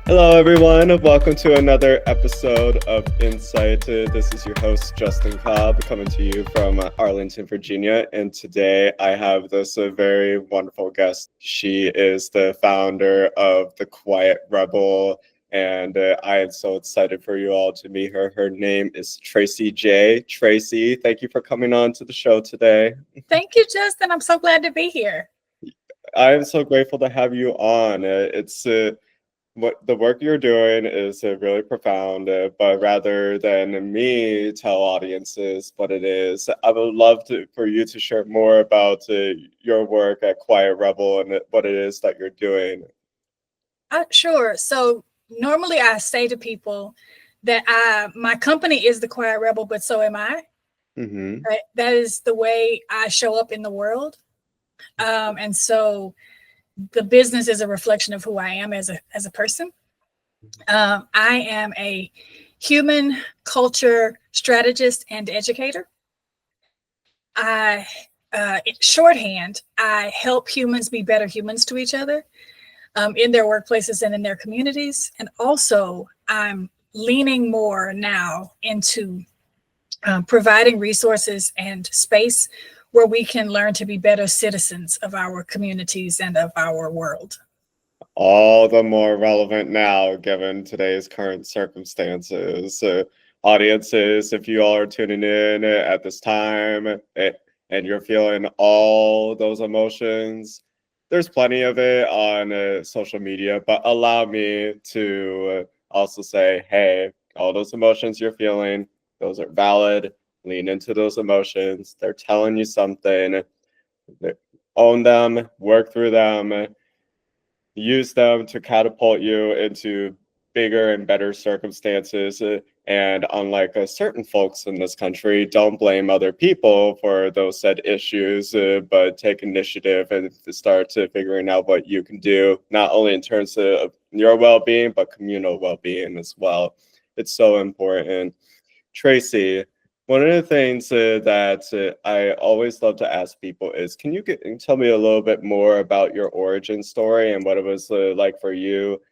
Hello, everyone. Welcome to another episode of Insight. This is your host, Justin Cobb, coming to you from Arlington, Virginia. And today I have this very wonderful guest. She is the founder of The Quiet Rebel, and I am so excited for you all to meet her. Her name is Tracie Jae. Tracie, thank you for coming on to the show today. Thank you, Justin. I'm so glad to be here. I am so grateful to have you on. It's what the work you're doing is really profound, but rather than me tell audiences what it is, I would love for you to share more about your work at Quiet Rebel and what it is that you're doing. Sure. So normally I say to people that my company is the Quiet Rebel, but so am I. Mm-hmm. Right? That is the way I show up in the world. And so the business is a reflection of who I am as a person. I am a human culture strategist and educator. In shorthand, I help humans be better humans to each other in their workplaces and in their communities. And also, I'm leaning more now into providing resources and space where we can learn to be better citizens of our communities and of our world. All the more relevant now, given today's current circumstances. Audiences, if you all are tuning in at this time and you're feeling all those emotions, there's plenty of it on social media, but allow me to also say, hey, all those emotions you're feeling, those are valid. Lean into those emotions. They're telling you something. Own them, work through them, use them to catapult you into bigger and better circumstances. And unlike certain folks in this country, don't blame other people for those said issues, but take initiative and start figuring out what you can do, not only in terms of your well-being, but communal well-being as well. It's so important. Tracie, one of the things that I always love to ask people is, can you tell me a little bit more about your origin story and what it was like for you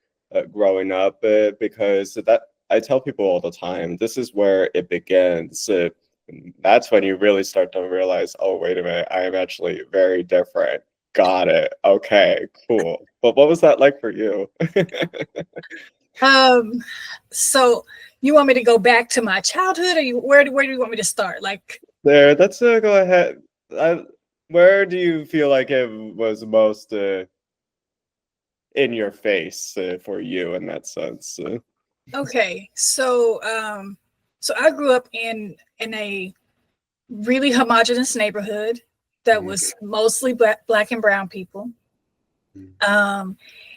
growing up? Because that I tell people all the time, this is where it begins. That's when you really start to realize, oh, wait a minute, I am actually very different. Got it. Okay, cool. But what was that like for you? So you want me to go back to my childhood, or where do you want me to start? Like, There, let's go ahead. Where do you feel like it was most in your face for you in that sense? okay, so I grew up in a really homogenous neighborhood that was mostly black and brown people. Um,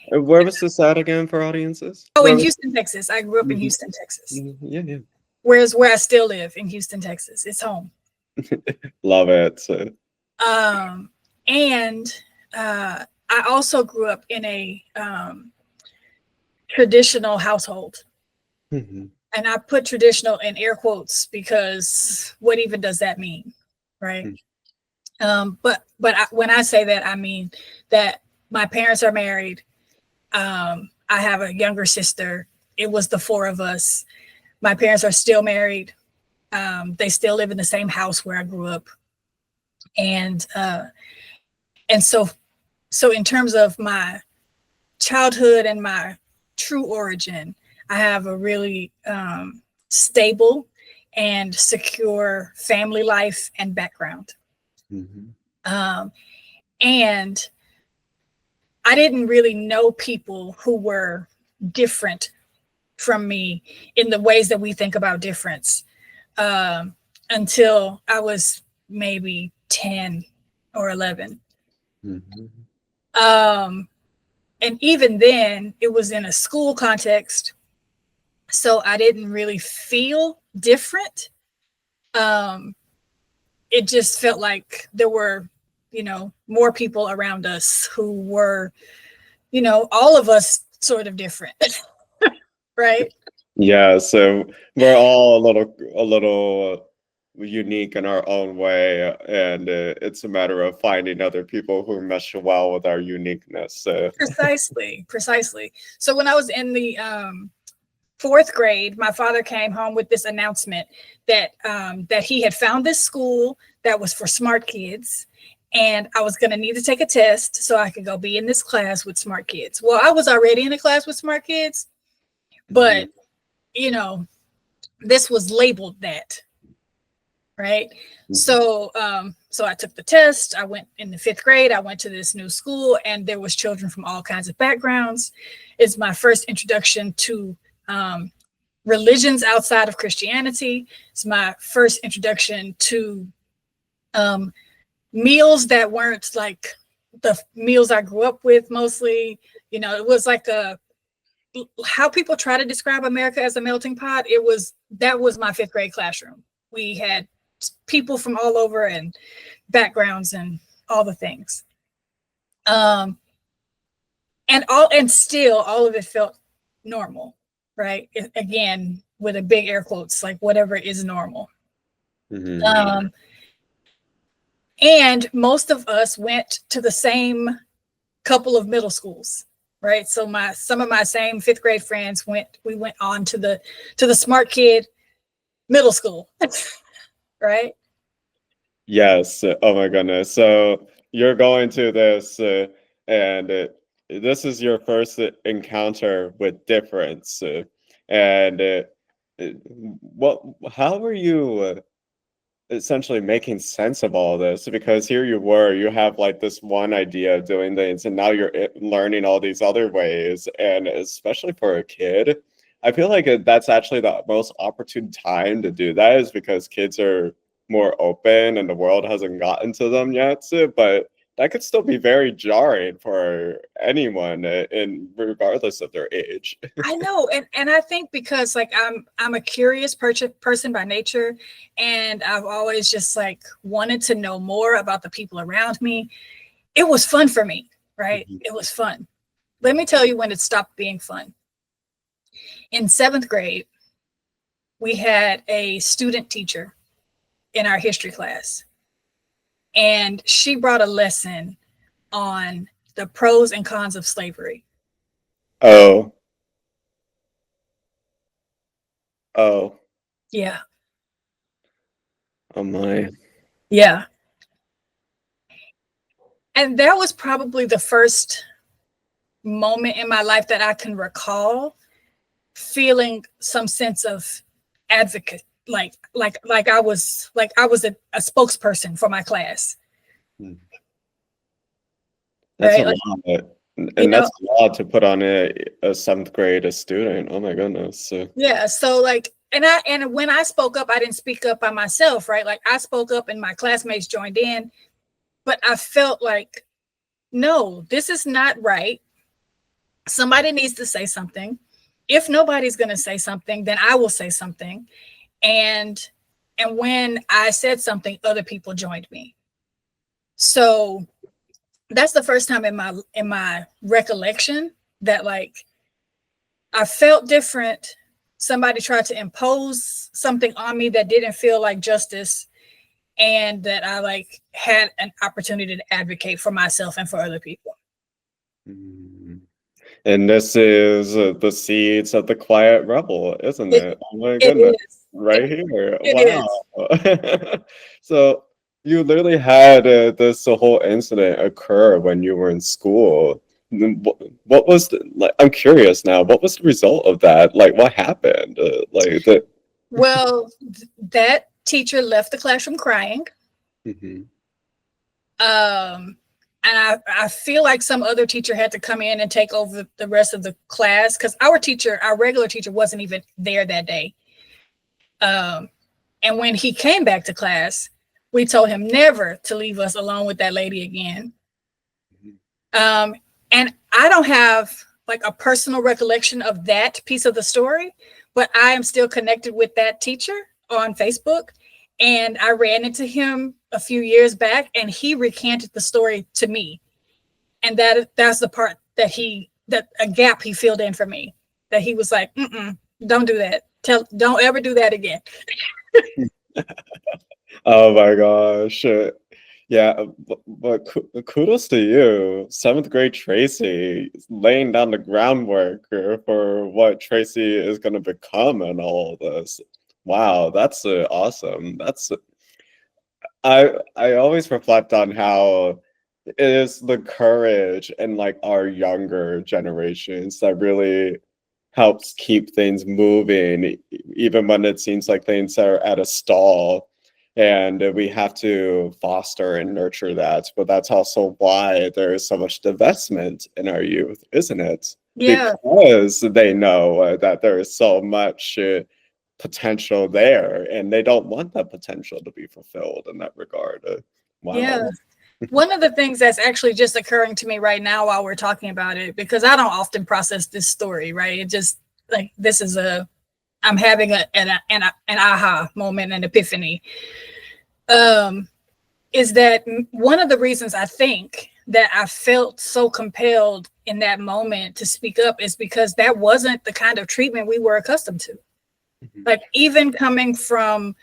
Where was this at again for audiences? oh, Where in was? Houston, Texas. I grew up in Houston, Texas. Yeah, yeah. Where I still live in Houston, Texas. It's home. Love it. Um, and I also grew up in a traditional household. Mhm. And I put traditional in air quotes because what even does that mean? Right. When I say that, I mean that my parents are married. I have a younger sister. It was the four of us. My parents are still married. They still live in the same house where I grew up. And so in terms of my childhood and my true origin, I have a really stable and secure family life and background. Mhm. And I didn't really know people who were different from me in the ways that we think about difference until I was maybe 10 or 11. Mhm. And even then, it was in a school context. So I didn't really feel different. It just felt like there were, more people around us who were, all of us sort of different. Right. Yeah, so we're all a little unique in our own way, and it's a matter of finding other people who mesh well with our uniqueness. So. Precisely. So when I was in the fourth grade, my father came home with this announcement that that he had found this school that was for smart kids, and I was going to need to take a test so I could go be in this class with smart kids. Well, I was already in a class with smart kids, but you know, this was labeled that, right? So so I took the test. I went in the fifth grade. I went to this new school, and there was children from all kinds of backgrounds. It's my first introduction to religions outside of Christianity. It's my first introduction to meals that weren't like the meals I grew up with mostly. You know, it was like how people try to describe America as a melting pot. That was my fifth grade classroom. We had people from all over and backgrounds and all the things. And still all of it felt normal, right? Again, with a big air quotes, like whatever is normal. And most of us went to the same couple of middle schools, right? So some of my same fifth grade friends went on to the smart kid middle school, right? Yes. Oh my goodness. So you're going to this, and this is your first encounter with difference. And how were you essentially making sense of all this? Because here you have like this one idea of doing things, and now you're learning all these other ways. And especially for a kid, I feel like that's actually the most opportune time to do that, is because kids are more open and the world hasn't gotten to them yet. But that could still be very jarring for anyone, in regardless of their age. I know, and I think because like I'm a curious person by nature, and I've always just like wanted to know more about the people around me. It was fun for me, right? It was fun. Let me tell you when it stopped being fun. In seventh grade, we had a student teacher in our history class, and she brought a lesson on the pros and cons of slavery. Oh, Yeah. Oh my. Yeah. And that was probably the first moment in my life that I can recall feeling some sense of advocate, like I was a spokesperson for my class. That's right? a Like, lot. And that's a lot to put on a seventh grade student. Oh my goodness. Yeah. So like, and when I spoke up, I didn't speak up by myself, right? Like I spoke up and my classmates joined in, but I felt like, no, this is not right. Somebody needs to say something. If nobody's going to say something, then I will say something. And when I said something, other people joined me. So that's the first time in my recollection that like I felt different. Somebody tried to impose something on me that didn't feel like justice, and that I like had an opportunity to advocate for myself and for other people. And this is the seeds of the quiet rebel, isn't it? Oh my It goodness. is. Right here. It Wow. So you literally had this whole incident occur when you were in school. What was like? I'm curious now. What was the result of that? Like, what happened? Well, that teacher left the classroom crying. And I feel like some other teacher had to come in and take over the rest of the class, because our regular teacher wasn't even there that day. And when he came back to class, we told him never to leave us alone with that lady again. And I don't have like a personal recollection of that piece of the story, but I am still connected with that teacher on Facebook. And I ran into him a few years back, and he recanted the story to me. And that's the part that a gap he filled in for me, that he was like, don't do that. Don't ever do that again. Oh my gosh. Yeah, but kudos to you. Seventh grade Tracy laying down the groundwork for what Tracy is going to become and all this. Wow, that's awesome. I always reflect on how it is the courage in like our younger generations that really helps keep things moving, even when it seems like things are at a stall. And we have to foster and nurture that. But that's also why there is so much divestment in our youth, isn't it? Yeah, Because they know that there is so much potential there, and they don't want that potential to be fulfilled in that regard. yeah. Wow. One of the things that's actually just occurring to me right now while we're talking about it, because I don't often process this story, right? It just like this is I'm having an aha moment, an epiphany. Um, is that one of the reasons I think that I felt so compelled in that moment to speak up is because that wasn't the kind of treatment we were accustomed to. Mhm. Like even coming from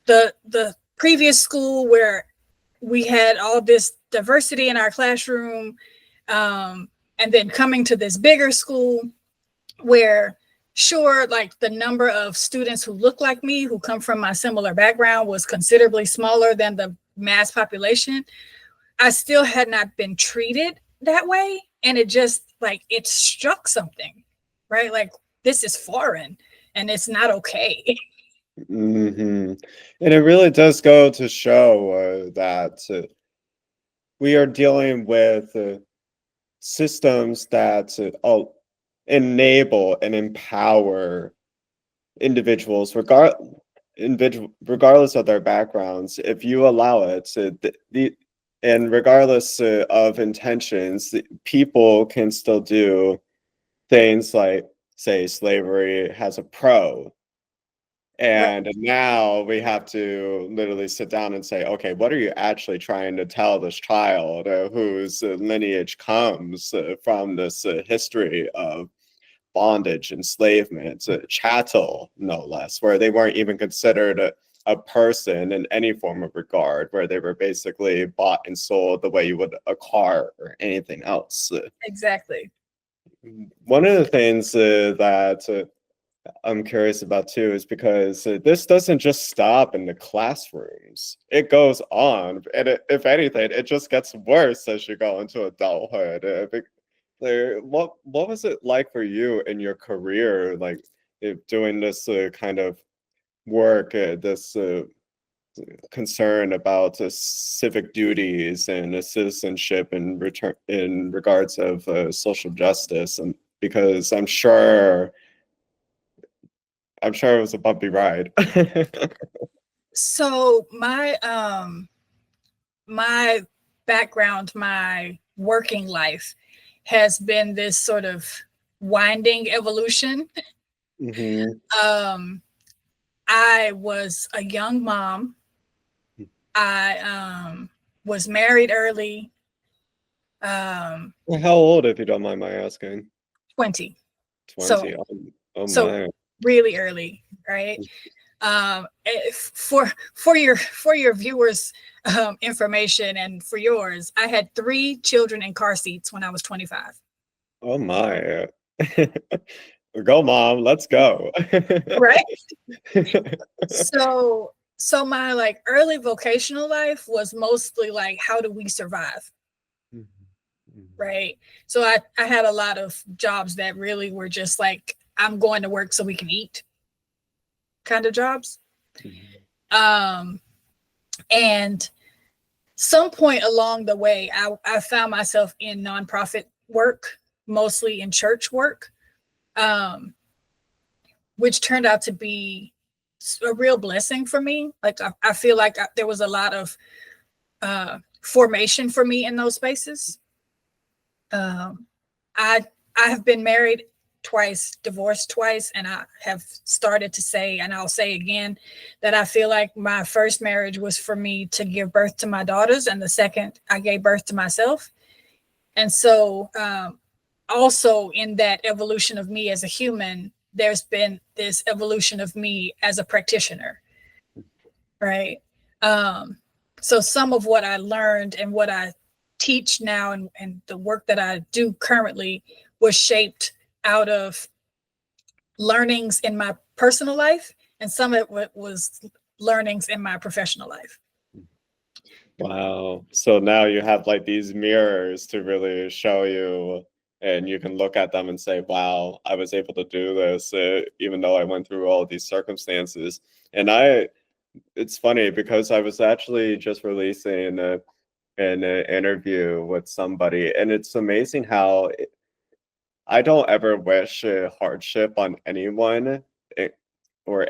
the previous school where we had all this diversity in our classroom, and then coming to this bigger school where sure like the number of students who look like me who come from my similar background was considerably smaller than the mass population. I still had not been treated that way, and it just like it struck something, right? Like this is foreign and it's not okay. Hmm. And it really does go to show that we are dealing with systems that enable and empower individuals, regardless of their backgrounds. If you allow it, and regardless of intentions, people can still do things like, say, slavery has a pro. Right. And now we have to literally sit down and say, okay, what are you actually trying to tell this child whose lineage comes from this history of bondage, enslavement, chattel, no less, where they weren't even considered a person in any form of regard, where they were basically bought and sold the way you would a car or anything else. Exactly. One of the things that I'm curious about too is because this doesn't just stop in the classrooms. It goes on, and if anything, it just gets worse as you go into adulthood. What was it like for you in your career, like doing this kind of work, this concern about civic duties and citizenship in return in regards of social justice, and because I'm sure it was a bumpy ride. So my background, my working life has been this sort of winding evolution. Hmm. Um, I was a young mom. I was married early, um, Well, how old, if you don't mind my asking? 20. So 20. Oh so my. really early, right? For your viewers information and for yours, I had 3 children in car seats when I was 25. Oh my. Go, mom. Let's go. Right. So my like early vocational life was mostly like how do we survive, right? So I had a lot of jobs that really were just like I'm going to work so we can eat kind of jobs. Um and some point along the way I found myself in nonprofit work, mostly in church work, um, which turned out to be a real blessing for me. Like I feel like there was a lot of formation for me in those spaces. Um, I I have been married twice, divorced twice, and I have started to say, and I'll say again, that I feel like my first marriage was for me to give birth to my daughters, and the second I gave birth to myself. And so, also in that evolution of me as a human, there's been this evolution of me as a practitioner, right? So some of what I learned and what I teach now and the work that I do currently was shaped out of learnings in my personal life, and some of it was learnings in my professional life. Wow. So now you have like these mirrors to really show you, and you can look at them and say, wow, I was able to do this, even though I went through all these circumstances. And it's funny because I was actually just releasing an interview with somebody, and it's amazing how I don't ever wish hardship on anyone, eh, or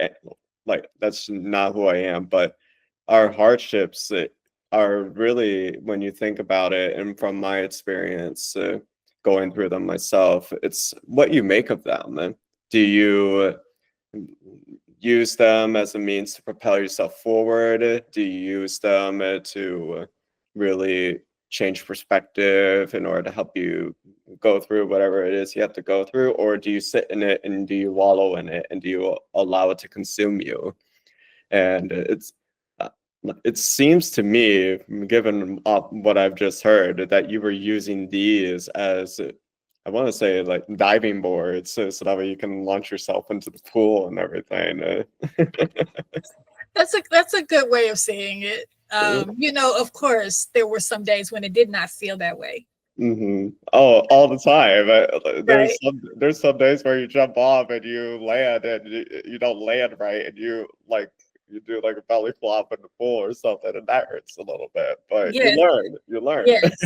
like that's not who I am. But our hardships are really, when you think about it, and from my experience going through them myself, it's what you make of them. Do you use them as a means to propel yourself forward? Do you use them to really change perspective in order to help you go through whatever it is you have to go through? Or do you sit in it and do you wallow in it and do you allow it to consume you? And uh, it seems to me, given what I've just heard, that you were using these as I want to say like diving boards, so that way you can launch yourself into the pool and everything. That's a good way of saying it. Of course, there were some days when it did not feel that way. Mm-hmm. Oh, all the time. Right. There's some days where you jump off and you land and you don't land right, and you do like a belly flop in the pool or something, and that hurts a little bit. But you Yes. learn. You learn. Yes.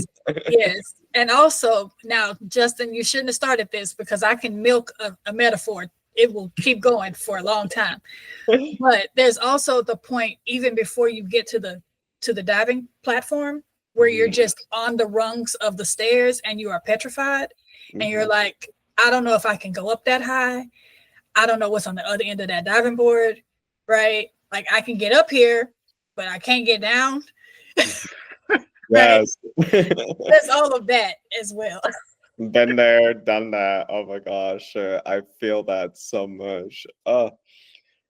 Yes. And also, now, Justin, you shouldn't have started this because I can milk a metaphor. It will keep going for a long time. But there's also the point, even before you get to the diving platform, where you're just on the rungs of the stairs and you are petrified, and you're like, I don't know if I can go up that high. I don't know what's on the other end of that diving board, right? Like I can get up here, but I can't get down. Right. Yes. There's all of that as well. Been there, done that. Oh my gosh, I feel that so much.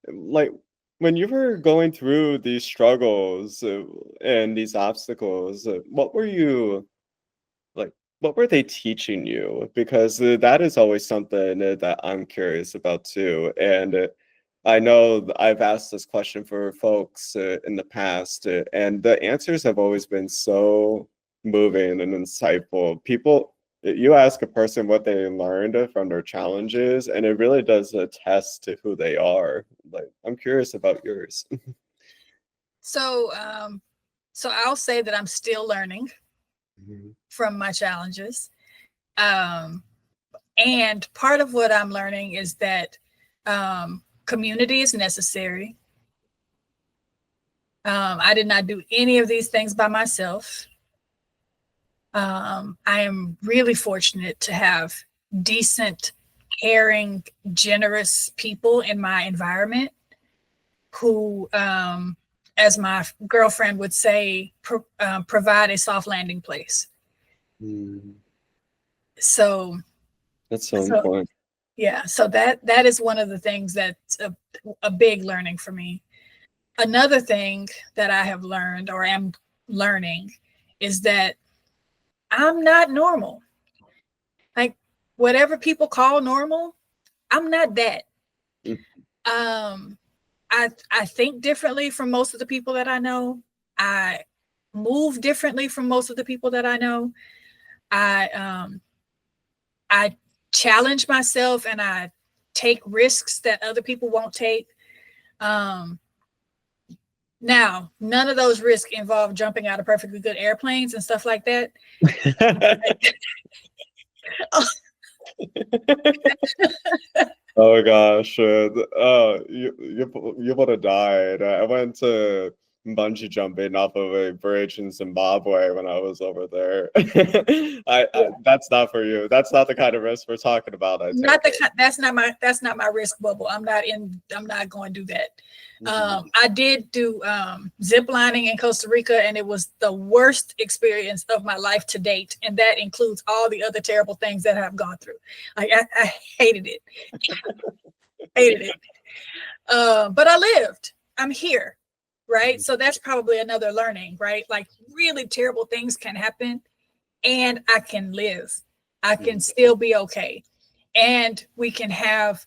Like when you were going through these struggles and these obstacles, like what were they teaching you? Because that is always something that I'm curious about too. And I know I've asked this question for folks in the past, and the answers have always been so moving and insightful. You ask a person what they learned from their challenges, and it really does attest to who they are. Like, I'm curious about yours. So, so I'll say that I'm still learning from my challenges. And part of what I'm learning is that community is necessary. I did not do any of these things by myself. I am really fortunate to have decent, caring, generous people in my environment who, as my girlfriend would say, provide a soft landing place. So That's so important. Yeah, so that is one of the things that's a big learning for me. Another thing that I have learned or am learning is that I'm not normal. Like whatever people call normal, I'm not that. I think differently from most of the people that I know. I move differently from most of the people that I know. I challenge myself and I take risks that other people won't take. Now, none of those risks involve jumping out of perfectly good airplanes and stuff like that. Oh gosh, you would have died. I went to bungee jumping off of a bridge in Zimbabwe when I was over there. That's not for you. That's not the kind of risk we're talking about. That's not my risk bubble. I'm not going to do that. I did do zip lining in Costa Rica, and it was the worst experience of my life to date, and that includes all the other terrible things that I've gone through. Like I hated it. Hated it. But I lived. I'm here. right? So that's probably another learning, right? Like really terrible things can happen and I can live. I can still be okay. And we can have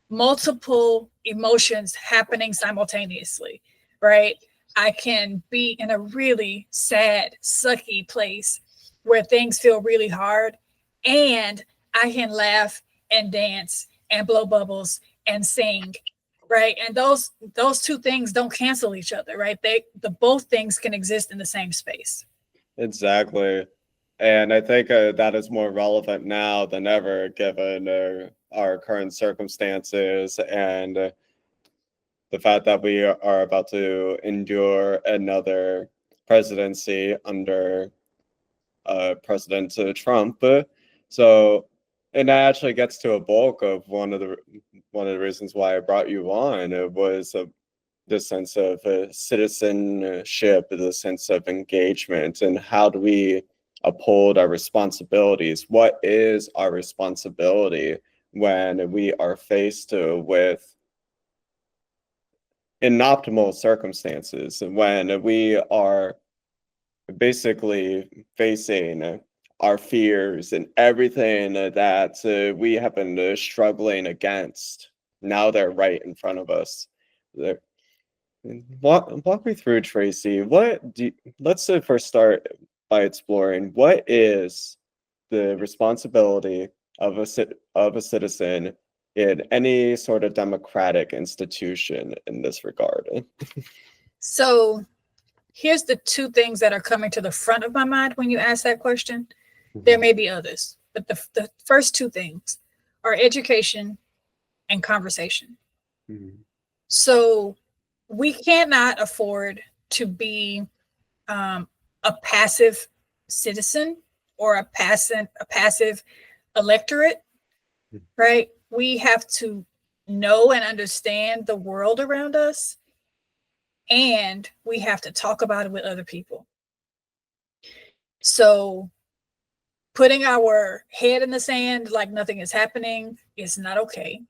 multiple emotions happening simultaneously, right? I can be in a really sad, sucky place where things feel really hard, and I can laugh and dance and blow bubbles and sing, right? And those two things don't cancel each other, right? The both things can exist in the same space. Exactly. And I think that is more relevant now than ever, given our current circumstances and the fact that we are about to endure another presidency under President Trump. So, and that actually gets to a bulk of one of the reasons why I brought you on. It was the sense of citizenship, the sense of engagement, and how do we uphold our responsibilities? What is our responsibility when we are faced with inoptimal circumstances, and when we are basically facing our fears and everything that we have been struggling against? Now they're right in front of us. They're, walk me through, Tracie. Let's first start by exploring what is the responsibility of of a citizen in any sort of democratic institution in this regard. So here's the two things that are coming to the front of my mind when you ask that question. There may be others, but the first two things are education and conversation. So we cannot afford to be a passive citizen or a passive electorate, right? We have to know and understand the world around us, and we have to talk about it with other people. So putting our head in the sand like nothing is happening is not okay.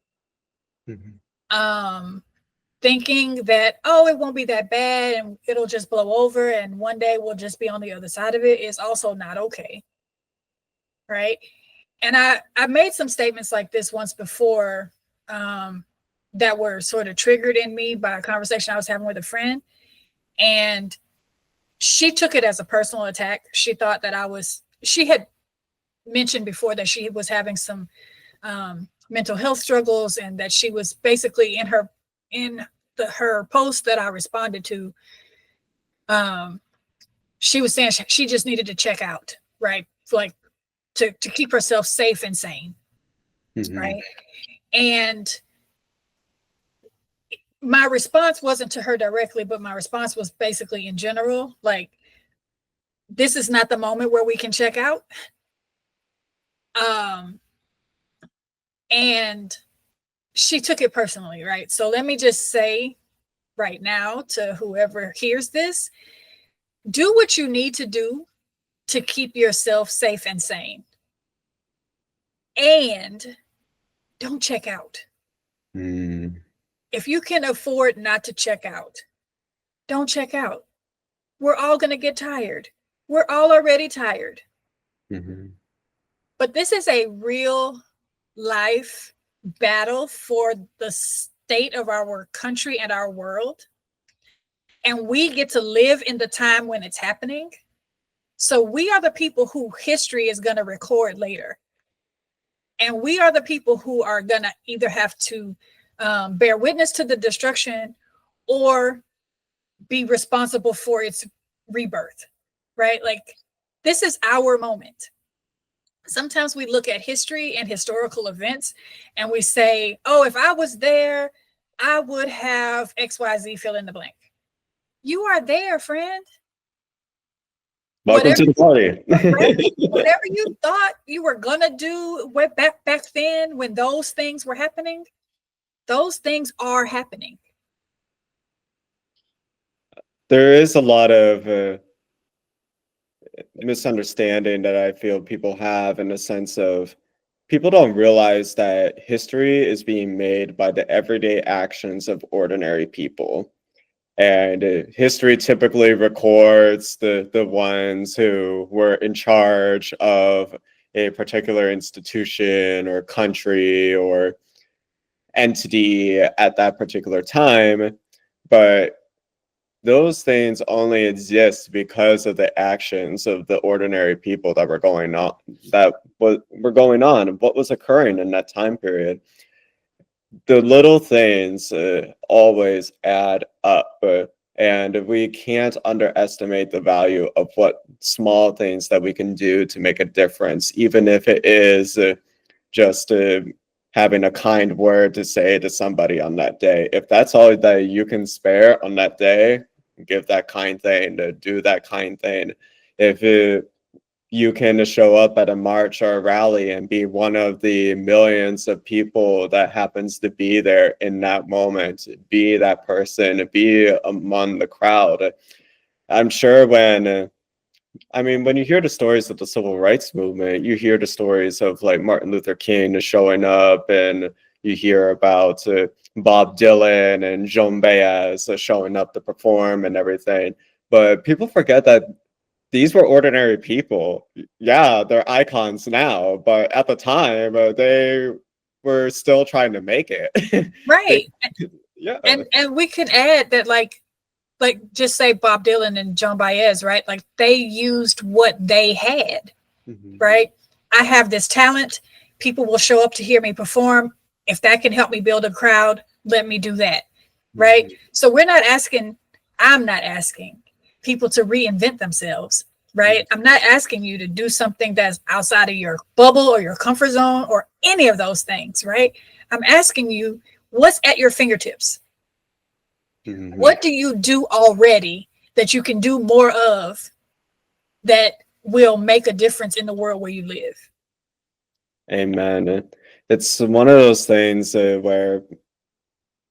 Thinking that, oh, it won't be that bad and it'll just blow over and one day we'll just be on the other side of it is also not okay. Right. And I made some statements like this once before that were sort of triggered in me by a conversation I was having with a friend. And she took it as a personal attack. She thought that she had mentioned before that she was having some mental health struggles, and that she was basically in her post that I responded to, she was saying she just needed to check out, right? Like to keep herself safe and sane, right? And my response wasn't to her directly, but my response was basically in general, like, this is not the moment where we can check out. And she took it personally, right? So let me just say right now to whoever hears this, do what you need to do to keep yourself safe and sane. And don't check out. If you can afford not to check out, don't check out. We're all going to get tired. We're all already tired. But this is a real life battle for the state of our country and our world. And we get to live in the time when it's happening. So we are the people who history is going to record later. And we are the people who are going to either have to bear witness to the destruction or be responsible for its rebirth, right? Like, this is our moment. Sometimes we look at history and historical events and we say, oh, if I was there, I would have XYZ fill in the blank. You are there, friend. Welcome to the party. Whatever you thought you were going to do back then when those things were happening, those things are happening. There is a lot of misunderstanding that I feel people have, in the sense of people don't realize that history is being made by the everyday actions of ordinary people. And history typically records the ones who were in charge of a particular institution or country or entity at that particular time. But those things only exist because of the actions of the ordinary people that were going on, and what was occurring in that time period. The little things always add up, and we can't underestimate the value of what small things that we can do to make a difference, even if it is just having a kind word to say to somebody on that day. If that's all that you can spare on that day, give that kind thing, to do that kind thing. If you can show up at a march or a rally and be one of the millions of people that happens to be there in that moment, be that person, be among the crowd. I'm sure when you hear the stories of the civil rights movement, you hear the stories of like Martin Luther King showing up, and you hear about Bob Dylan and Joan Baez showing up to perform and everything. But people forget that these were ordinary people. Yeah, they're icons now, but at the time, they were still trying to make it. Right. Yeah. And we could add that, like just say Bob Dylan and Joan Baez, right? Like they used what they had, right? I have this talent. People will show up to hear me perform. If that can help me build a crowd, let me do that, right? So I'm not asking people to reinvent themselves, right? I'm not asking you to do something that's outside of your bubble or your comfort zone or any of those things, right? I'm asking you, what's at your fingertips? What do you do already that you can do more of that will make a difference in the world where you live? Amen. It's one of those things where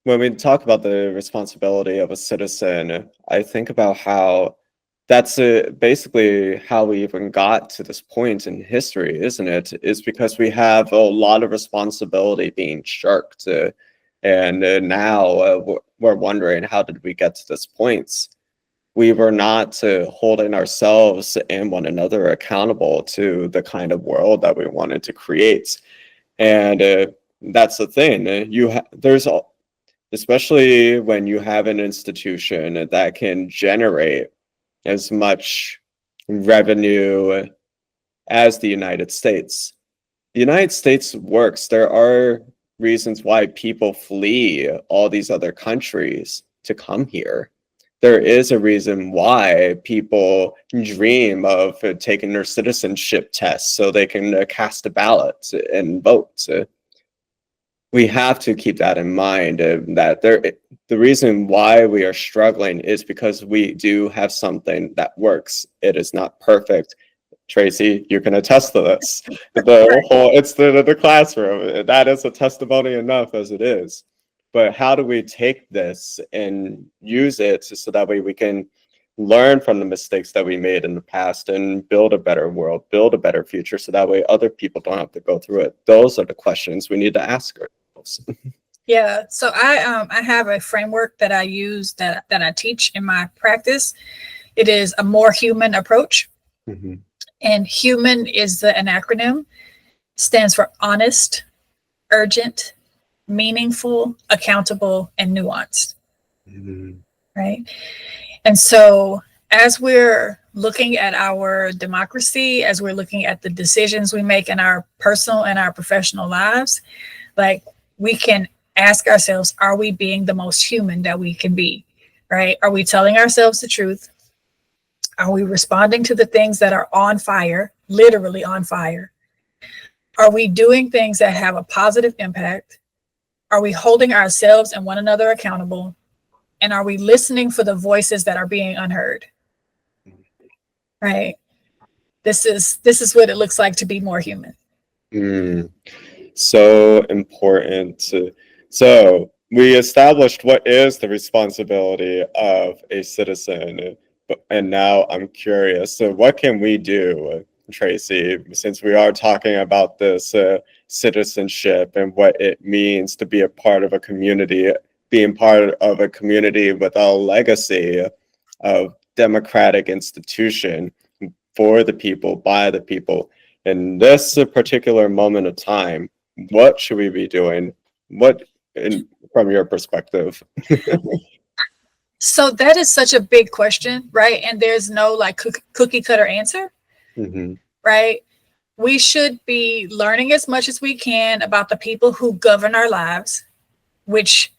when we talk about the responsibility of a citizen, I think about how that's basically how we even got to this point in history, isn't it? Is because we have a lot of responsibility being shirked. And now we're wondering, how did we get to this point? We were not holding ourselves and one another accountable to the kind of world that we wanted to create. And that's the thing. Especially when you have an institution that can generate as much revenue as the United States. The United States works. There are reasons why people flee all these other countries to come here. There is a reason why people dream of taking their citizenship tests so they can cast a ballot and vote. We have to keep that in mind, that the reason why we are struggling is because we do have something that works. It is not perfect. Tracie, you can attest to this. It's the classroom. That is a testimony enough as it is. But how do we take this and use it so that way we can learn from the mistakes that we made in the past and build a better world, build a better future, so that way other people don't have to go through it? Those are the questions we need to ask ourselves. Yeah. So I have a framework that I use that I teach in my practice. It is a more human approach. And human is an acronym, stands for honest, urgent, meaningful, accountable, and nuanced. Right. And so as we're looking at our democracy, as we're looking at the decisions we make in our personal and our professional lives, like we can ask ourselves, are we being the most human that we can be? Right? Are we telling ourselves the truth? Are we responding to the things that are on fire, literally on fire? Are we doing things that have a positive impact? Are we holding ourselves and one another accountable? And are we listening for the voices that are being unheard? Right? This is what it looks like to be more human. So important. So we established what is the responsibility of a citizen. And now I'm curious, so what can we do, Tracie, since we are talking about this citizenship and what it means to be a part of a community? being part of a community with a legacy of democratic institution for the people, by the people. In this particular moment of time, what should we be doing? What, from your perspective? So that is such a big question, right? And there's no like cookie cutter answer, right? We should be learning as much as we can about the people who govern our lives, which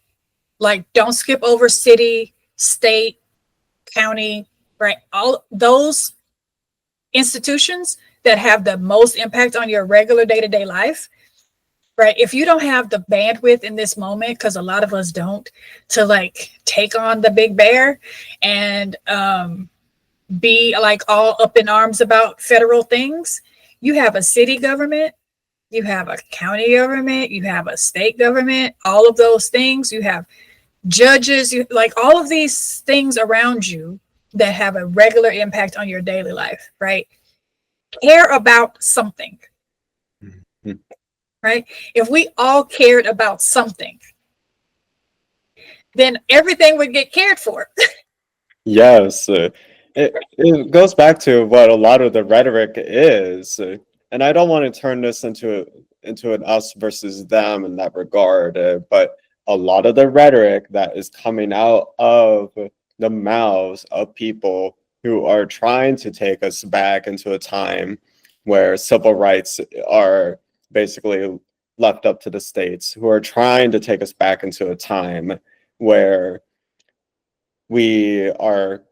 like don't skip over city, state, county, right? All those institutions that have the most impact on your regular day-to-day life, right? If you don't have the bandwidth in this moment, because a lot of us don't, to like take on the big bear and be like all up in arms about federal things, you have a city government, you have a county government, you have a state government, all of those things, you have judges, you like all of these things around you that have a regular impact on your daily life, right? Care about something, right? If we all cared about something, then everything would get cared for. Yes, it goes back to what a lot of the rhetoric is, and I don't want to turn this into an us versus them in that regard, but a lot of the rhetoric that is coming out of the mouths of people who are trying to take us back into a time where civil rights are basically left up to the states, who are trying to take us back into a time where we are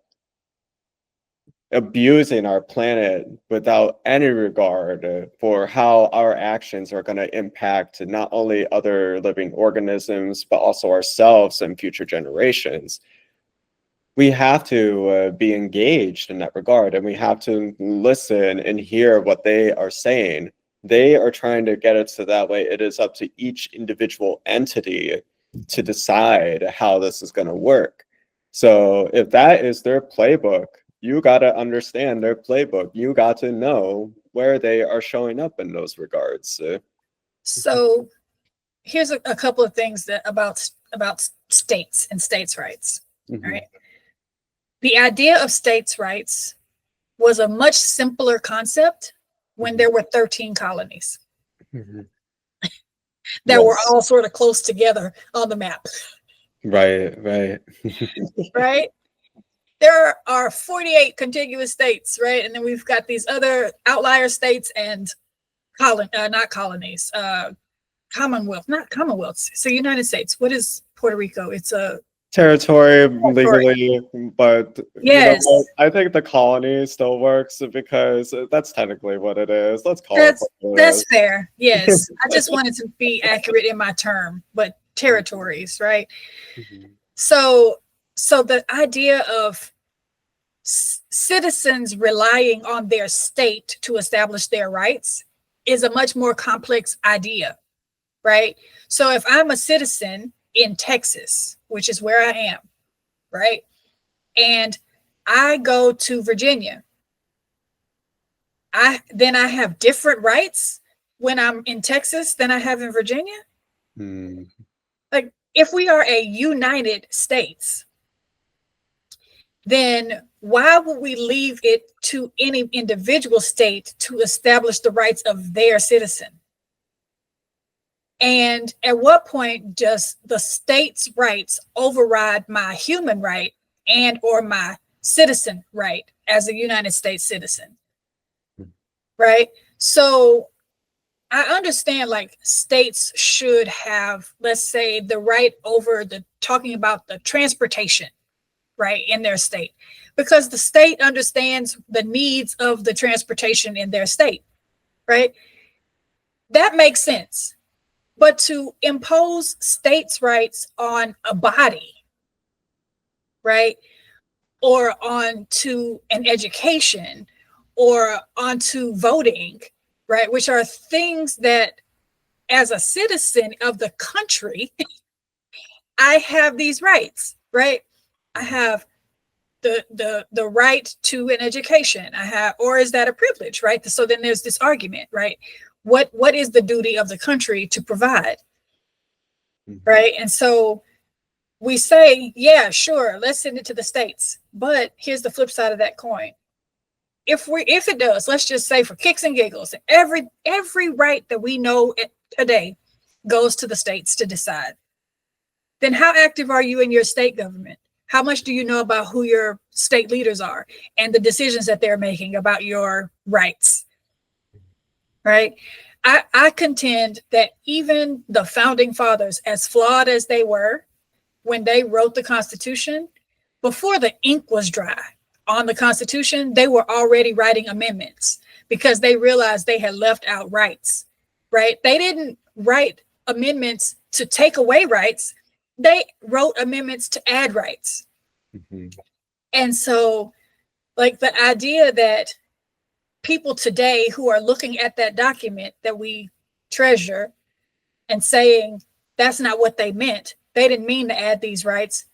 abusing our planet without any regard for how our actions are going to impact not only other living organisms, but also ourselves and future generations. We have to be engaged in that regard, and we have to listen and hear what they are saying. They are trying to get it so that way it is up to each individual entity to decide how this is going to work. So if that is their playbook, you got to understand their playbook. You got to know where they are showing up in those regards. So here's a couple of things that about states and states' rights, right? The idea of states' rights was a much simpler concept when there were 13 colonies that were all sort of close together on the map. Right. Right? There are 48 contiguous states, right? And then we've got these other outlier states and not colonies, Commonwealth, not Commonwealths. So United States. What is Puerto Rico? It's a territory legally, but yes, you know, I think the colony still works because that's technically what it is. Let's call it. That's fair. Yes, I just wanted to be accurate in my term, but territories, right? So the idea of citizens relying on their state to establish their rights is a much more complex idea, right? So if I'm a citizen in Texas, which is where I am, right? And I go to Virginia, then I have different rights when I'm in Texas than I have in Virginia. Like if we are a United States, then why would we leave it to any individual state to establish the rights of their citizen? And at what point does the state's rights override my human right and or my citizen right as a United States citizen? Right? So I understand like states should have, let's say, the right over talking about the transportation, right, in their state, because the state understands the needs of the transportation in their state, right? That makes sense. But to impose states' rights on a body, right, or onto an education or onto voting, right, which are things that as a citizen of the country, I have these rights, right? I have the right to an education. I have, or is that a privilege, right? So then there's this argument, right? What is the duty of the country to provide, right? And so we say, yeah, sure, let's send it to the states. But here's the flip side of that coin. If it does, let's just say for kicks and giggles, every right that we know today goes to the states to decide, then how active are you in your state government? How much do you know about who your state leaders are and the decisions that they're making about your rights? Right? I contend that even the founding fathers, as flawed as they were when they wrote the Constitution, before the ink was dry on the Constitution, they were already writing amendments because they realized they had left out rights, right? They didn't write amendments to take away rights. They wrote amendments to add rights. Mm-hmm. And so, like, the idea that people today who are looking at that document that we treasure and saying that's not what they meant, they didn't mean to add these rights,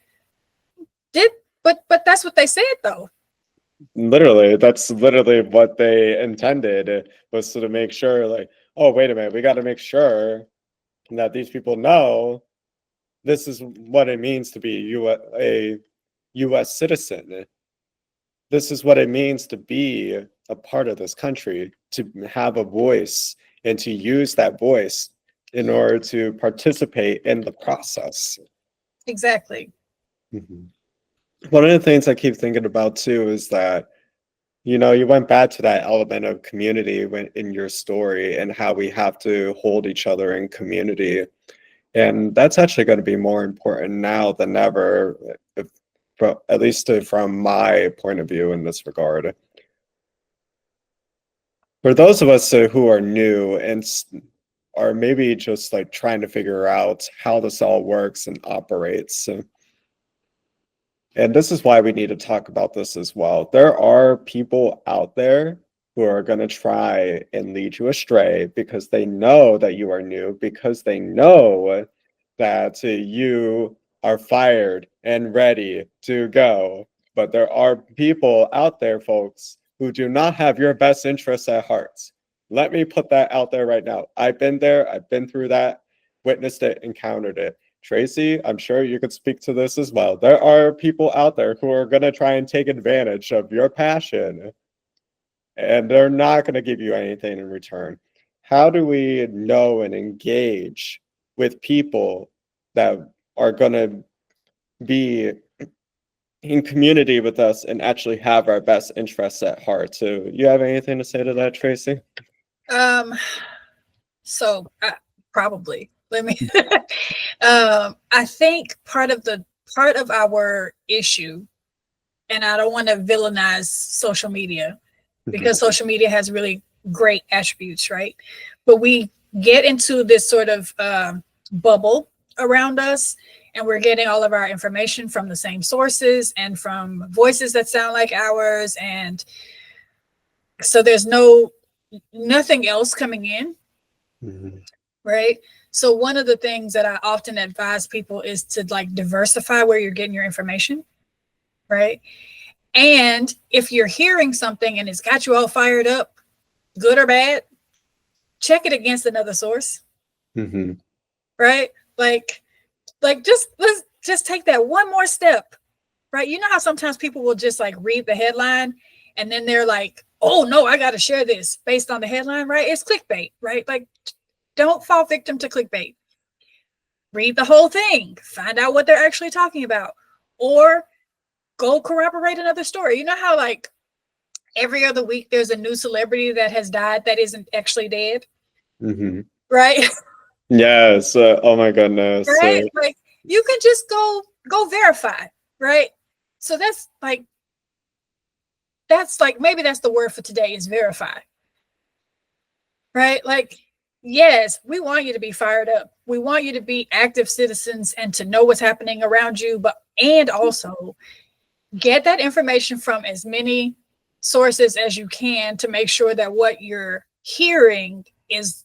but that's what they said, though. Literally, that's literally what they intended, was to make sure, like, oh, wait a minute, we got to make sure that these people know this is what it means to be a U.S. citizen. This is what it means to be a part of this country, to have a voice and to use that voice in order to participate in the process. Exactly. Mm-hmm. One of the things I keep thinking about too is that, you know, you went back to that element of community in your story and how we have to hold each other in community. And that's actually going to be more important now than ever, at least from my point of view in this regard. For those of us who are new and are maybe just like trying to figure out how this all works and operates, and this is why we need to talk about this as well. There are people out there who are going to try and lead you astray because they know that you are new, because they know that you are fired and ready to go. But there are people out there, folks, who do not have your best interests at heart. Let me put that out there right now. I've been there. I've been through that, witnessed it, encountered it. Tracie, I'm sure you could speak to this as well. There are people out there who are going to try and take advantage of your passion, and they're not going to give you anything in return. How do we know and engage with people that are going to be in community with us and actually have our best interests at heart? So, you have anything to say to that, Tracie? So probably let me. I think part of our issue, and I don't want to villainize social media because social media has really great attributes, right? But we get into this sort of bubble around us, and we're getting all of our information from the same sources and from voices that sound like ours, and so there's nothing else coming in. Mm-hmm. Right. So one of the things that I often advise people is to like diversify where you're getting your information. Right. And if you're hearing something and it's got you all fired up, good or bad, check it against another source. Mm-hmm. Right. Like let's just take that one more step. Right. You know how sometimes people will just like read the headline and then they're like, oh no, I got to share this based on the headline. Right. It's clickbait. Right. Like, don't fall victim to clickbait. Read the whole thing. Find out what they're actually talking about. Or go corroborate another story. You know how like every other week there's a new celebrity that has died that isn't actually dead? Mm-hmm. Right? Yes. Oh my goodness. Right? Like you can just go verify. Right? So that's like maybe that's the word for today is verify. Right? Like, yes, we want you to be fired up. We want you to be active citizens and to know what's happening around you, and also get that information from as many sources as you can to make sure that what you're hearing is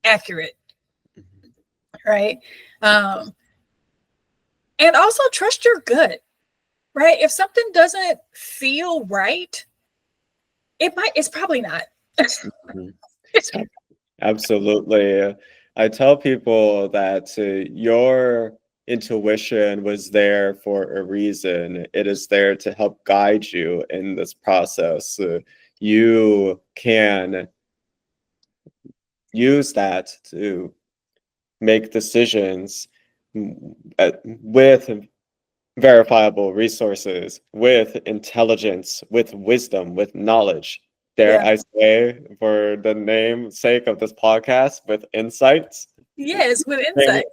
accurate. Right? And also trust your gut. Right? If something doesn't feel right, it's probably not. Absolutely. I tell people that your intuition was there for a reason. It is there to help guide you in this process. You can use that to make decisions with verifiable resources, with intelligence, with wisdom, with knowledge. Dare Yeah. I say, for the namesake of this podcast, with insights. Yes, with Shameless, insight.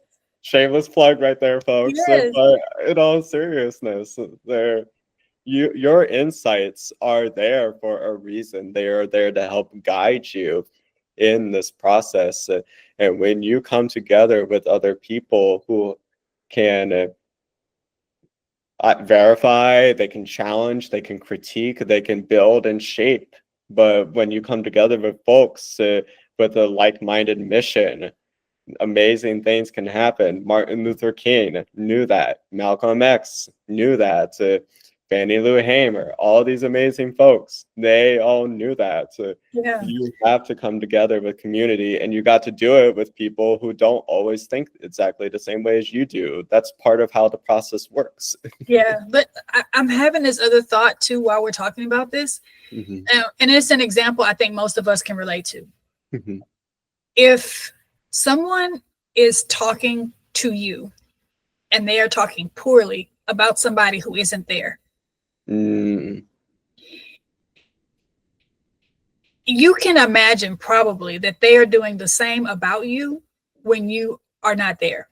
shameless plug right there, folks. Yes. But in all seriousness, your insights are there for a reason. They are there to help guide you in this process. And when you come together with other people who can verify, they can challenge, they can critique, they can build and shape. But when you come together with folks with a like-minded mission, amazing things can happen. Martin Luther King knew that. Malcolm X knew that. Fannie Lou Hamer, all these amazing folks, they all knew that. Yeah. You have to come together with community, and you got to do it with people who don't always think exactly the same way as you do. That's part of how the process works. Yeah. But I'm having this other thought too while we're talking about this. And it's an example I think most of us can relate to. If someone is talking to you and they are talking poorly about somebody who isn't there, you can imagine probably that they are doing the same about you when you are not there.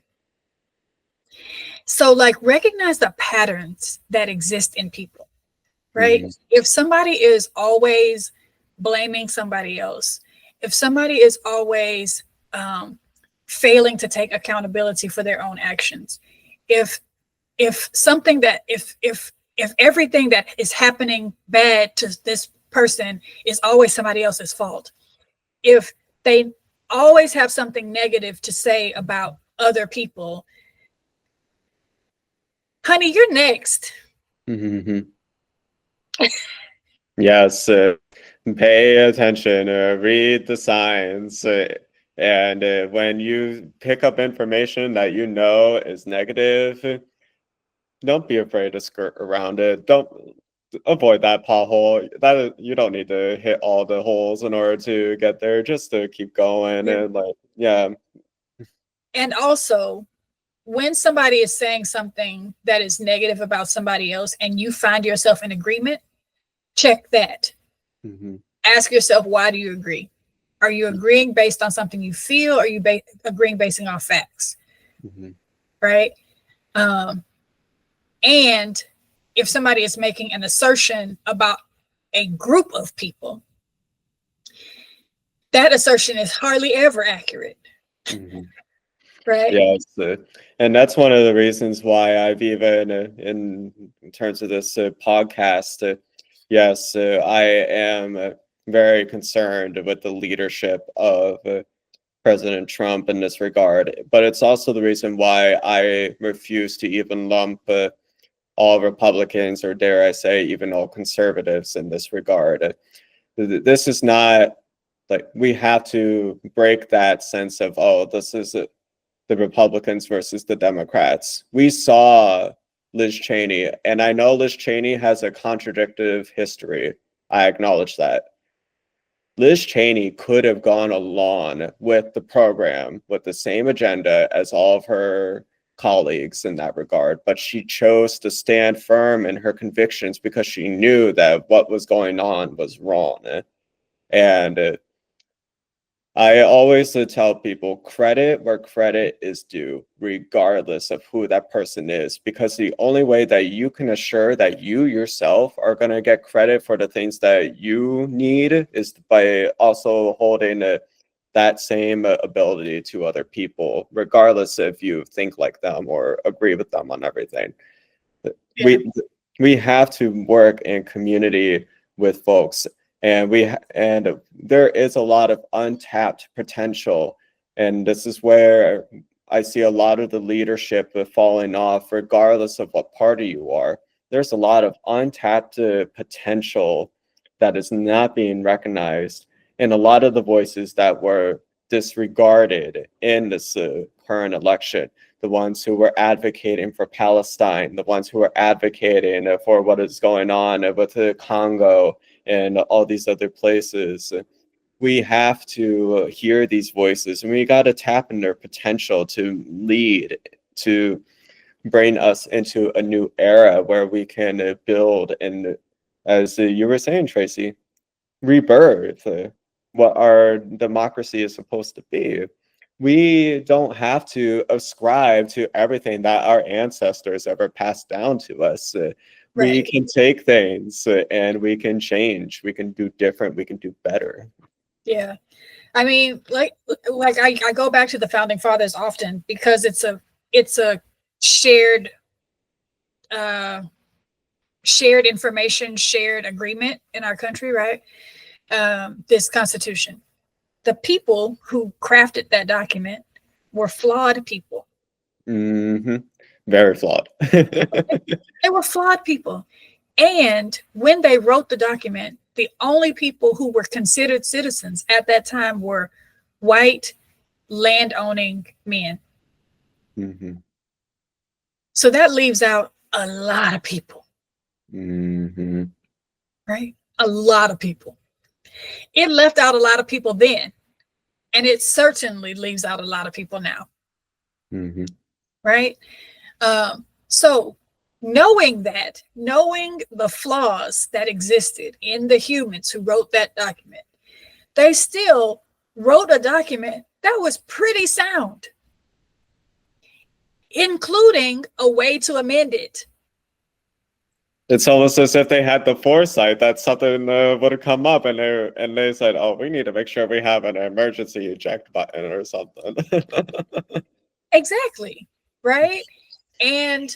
So, like, recognize the patterns that exist in people, right? If somebody is always blaming somebody else, if somebody is always failing to take accountability for their own actions, if something that if everything that is happening bad to this person is always somebody else's fault, if they always have something negative to say about other people, honey, you're next. Yes, pay attention, read the signs, and when you pick up information that you know is negative, don't be afraid to skirt around it. Don't avoid that pothole. That you don't need to hit all the holes in order to get there. Just to keep going and And also, when somebody is saying something that is negative about somebody else and you find yourself in agreement, check that. Ask yourself, why do you agree? Are you agreeing based on something you feel? Or are you agreeing based on facts? Right? And if somebody is making an assertion about a group of people, that assertion is hardly ever accurate. Right? Yes, and that's one of the reasons why I've even, in terms of this podcast, yes, I am very concerned with the leadership of President Trump in this regard. But it's also the reason why I refuse to even lump all Republicans, or dare I say, even all conservatives in this regard. This is not like, we have to break that sense of, oh, this is the Republicans versus the Democrats. We saw Liz Cheney, and I know Liz Cheney has a contradictive history. I acknowledge that. Liz Cheney could have gone along with the program with the same agenda as all of her colleagues in that regard, but she chose to stand firm in her convictions because she knew that what was going on was wrong. And I always tell people, credit where credit is due, regardless of who that person is, because the only way that you can assure that you yourself are going to get credit for the things that you need is by also holding that same ability to other people, regardless if you think like them or agree with them on everything. Yeah. We have to work in community with folks. And there is a lot of untapped potential, and this is where I see a lot of the leadership falling off, regardless of what party you are. There's a lot of untapped potential that is not being recognized, and a lot of the voices that were disregarded in this current election. The ones who were advocating for Palestine, the ones who were advocating for what is going on with the Congo and all these other places. We have to hear these voices, and we got to tap in their potential to lead, to bring us into a new era where we can build and, as you were saying, Tracie, rebirth what our democracy is supposed to be. We don't have to ascribe to everything that our ancestors ever passed down to us. We Right. can take things and we can change. We can do different. We can do better. Yeah. I mean, I go back to the founding fathers often because it's a shared shared information, shared agreement in our country, right? This Constitution. The people who crafted that document were flawed people. Mm-hmm. Very flawed. They were flawed people. And when they wrote the document, the only people who were considered citizens at that time were white, land-owning men. Mm-hmm. So that leaves out a lot of people. Mm-hmm. Right? A lot of people. It left out a lot of people then, and it certainly leaves out a lot of people now. Mm-hmm. Right? So knowing the flaws that existed in the humans who wrote that document, they still wrote a document that was pretty sound, including a way to amend it. It's almost as if they had the foresight that something would come up, and they said, "Oh, we need to make sure we have an emergency eject button or something." Exactly, right? And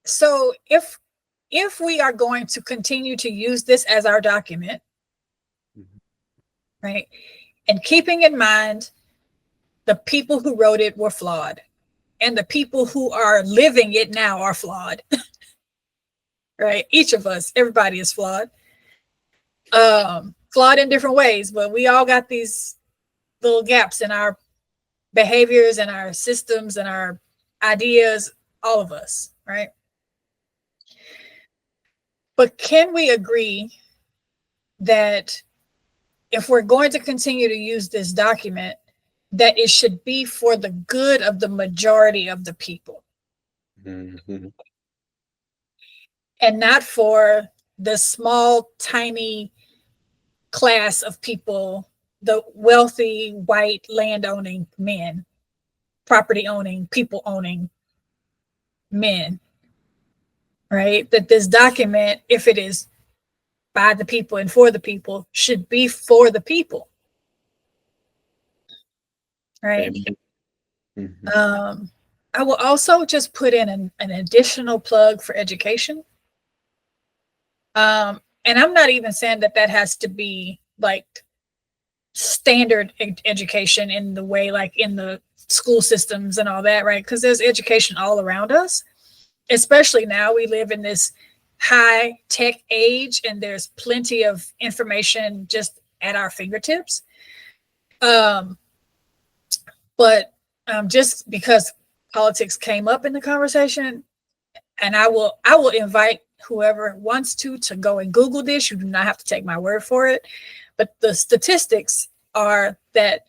so if we are going to continue to use this as our document, right, and keeping in mind the people who wrote it were flawed, and the people who are living it now are flawed. Right? Each of us, everybody is flawed. Flawed in different ways, but we all got these little gaps in our behaviors and our systems and our ideas, all of us, right? But can we agree that if we're going to continue to use this document, that it should be for the good of the majority of the people? Mm-hmm. And not for the small, tiny class of people, the wealthy, white, land-owning men, property-owning, people-owning men, right? That this document, if it is by the people and for the people, should be for the people, right? Mm-hmm. I will also just put in an additional plug for education. And I'm not even saying that has to be like standard education in the way, like in the school systems and all that, right? Because there's education all around us, especially now we live in this high tech age, and there's plenty of information just at our fingertips. But just because politics came up in the conversation, and I will invite whoever wants to go and Google this. You do not have to take my word for it. But the statistics are that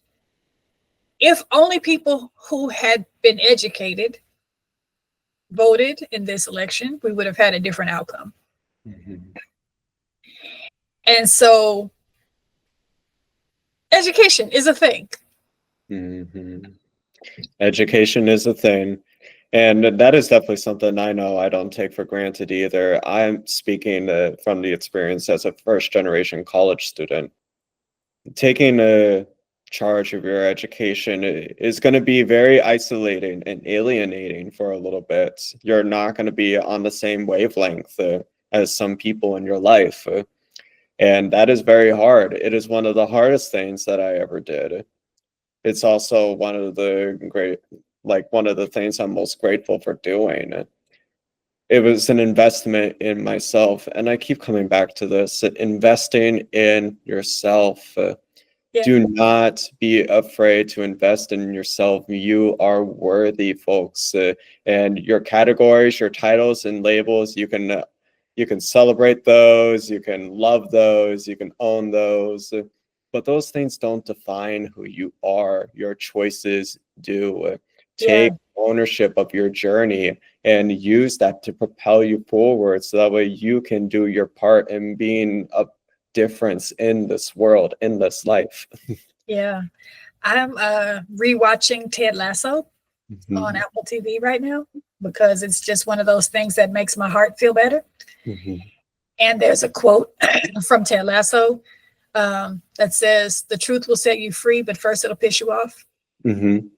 if only people who had been educated voted in this election, we would have had a different outcome. Mm-hmm. And so education is a thing. Mm-hmm. Education is a thing. And that is definitely something I know I don't take for granted either. I'm speaking from the experience as a first-generation college student. Taking a charge of your education is going to be very isolating and alienating for a little bit. You're not going to be on the same wavelength as some people in your life. And that is very hard. It is one of the hardest things that I ever did. It's also one of the things I'm most grateful for doing. It was an investment in myself, and I keep coming back to this, investing in yourself. Yeah. Do not be afraid to invest in yourself. You are worthy, folks. And your categories, your titles and labels, you can celebrate those, you can love those, you can own those. But those things don't define who you are. Your choices do. Yeah. Take ownership of your journey and use that to propel you forward so that way you can do your part in being a difference in this world, in this life. Yeah. I'm rewatching Ted Lasso on Mhm. Apple TV right now because it's just one of those things that makes my heart feel better. Mhm. And there's a quote from Ted Lasso that says, "The truth will set you free, but first it'll piss you off." Mhm.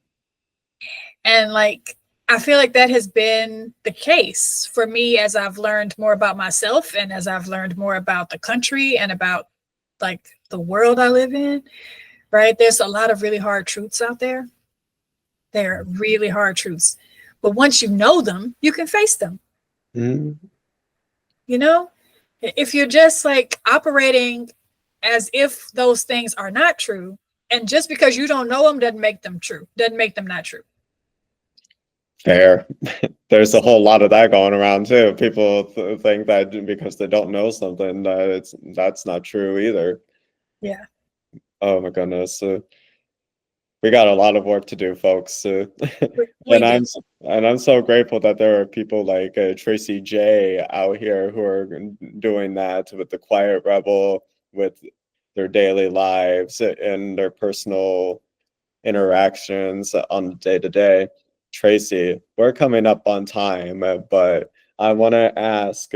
And like, I feel like that has been the case for me as I've learned more about myself and as I've learned more about the country and about like the world I live in, right? There's a lot of really hard truths out there. They're really hard truths. But once you know them, you can face them. Mhm. You know, if you're just like operating as if those things are not true, and just because you don't know them doesn't make them true, doesn't make them not true. Fair. There's a whole lot of that going around too. People think that because they don't know something, that that's not true either. Yeah, Oh my goodness. We got a lot of work to do, folks. we do. And I'm so grateful that there are people like Tracie Jae out here who are doing that with the Quiet Rebel, with their daily lives and their personal interactions on the day to day. Tracie, we're coming up on time, but I want to ask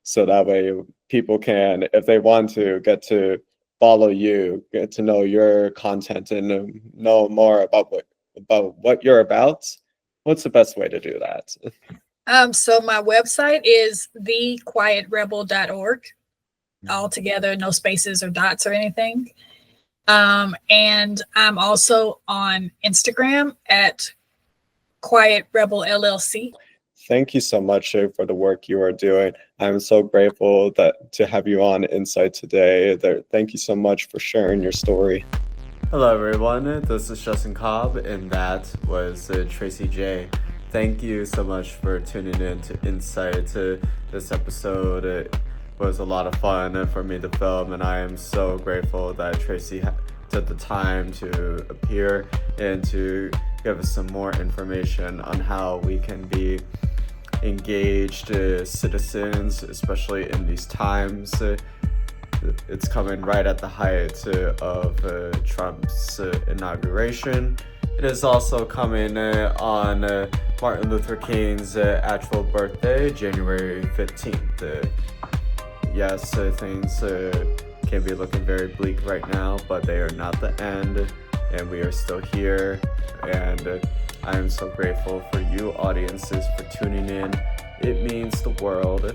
so that way people can, if they want to, get to follow you, get to know your content, and know more about what you're about. What's the best way to do that? So my website is thequietrebel.org, all together, no spaces or dots or anything. And I'm also on Instagram at Quiet Rebel LLC. Thank you so much for the work you are doing. I'm so grateful that to have you on Insight today. Thank you so much for sharing your story. Hello, everyone. This is Justin Cobb, and that was Tracie Jae. Thank you so much for tuning in to Insight. This episode was a lot of fun for me to film, and I am so grateful that Tracie took the time to appear and to give us some more information on how we can be engaged citizens, especially in these times. It's coming right at the height of Trump's inauguration. It is also coming on Martin Luther King's actual birthday, January 15th. Yes, things can be looking very bleak right now, but they are not the end, and we are still here. And I am so grateful for you audiences for tuning in. It means the world.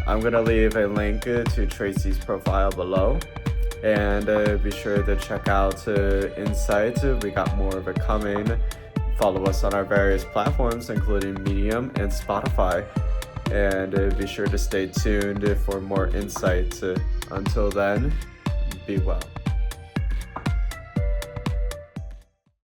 I'm going to leave a link to Tracie's profile below. And be sure to check out Insight. We got more of it coming. Follow us on our various platforms, including Medium and Spotify. And be sure to stay tuned for more insights. Until then, be well.